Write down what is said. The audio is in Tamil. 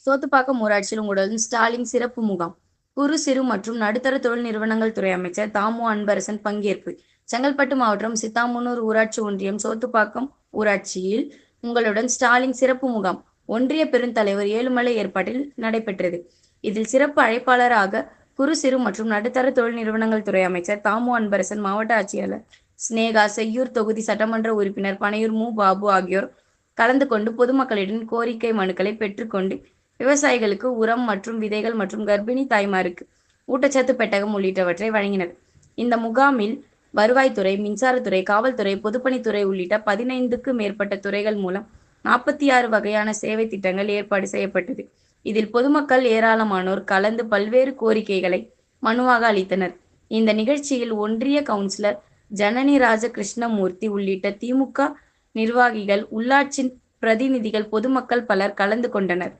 சோத்துப்பாக்கம் ஊராட்சியில் உங்களுடன் ஸ்டாலின் சிறப்பு முகாம். குறு சிறு மற்றும் நடுத்தர தொழில் நிறுவனங்கள் துறை அமைச்சர் தாமு அன்பரசன் பங்கேற்பு. செங்கல்பட்டு மாவட்டம் சித்தாமனூர் ஊராட்சி ஒன்றியம் சோத்துப்பாக்கம் ஊராட்சியில் உங்களுடன் ஸ்டாலின் சிறப்பு முகாம் ஒன்றிய பெருந்தலைவர் ஏழுமலை ஏற்பாட்டில் நடைபெற்றது. இதில் சிறப்பு அழைப்பாளராக குறு சிறு மற்றும் நடுத்தர தொழில் நிறுவனங்கள் துறை அமைச்சர் தாமு அன்பரசன், மாவட்ட ஆட்சியாளர் ஸ்னேகா, செய்யூர் தொகுதி சட்டமன்ற உறுப்பினர் பனையூர் மு. பாபு ஆகியோர் கலந்து கொண்டு பொதுமக்களிடம் கோரிக்கை மனுக்களை பெற்றுக்கொண்டு விவசாயிகளுக்கு உரம் மற்றும் விதைகள் மற்றும் கர்ப்பிணி தாய்மாருக்கு ஊட்டச்சத்து பெட்டகம் உள்ளிட்டவற்றை வழங்கினர். இந்த முகாமில் வருவாய்த்துறை, மின்சாரத்துறை, காவல்துறை, பொதுப்பணித்துறை உள்ளிட்ட 15க்கு மேற்பட்ட துறைகள் மூலம் 46 வகையான சேவை திட்டங்கள் ஏற்பாடு செய்யப்பட்டது. இதில் பொதுமக்கள் ஏராளமானோர் கலந்து பல்வேறு கோரிக்கைகளை மனுவாக அளித்தனர். இந்த நிகழ்ச்சியில் ஒன்றிய கவுன்சிலர் ஜனனி ராஜகிருஷ்ணமூர்த்தி உள்ளிட்ட திமுக நிர்வாகிகள், உள்ளாட்சி பிரதிநிதிகள், பொதுமக்கள் பலர் கலந்து கொண்டனர்.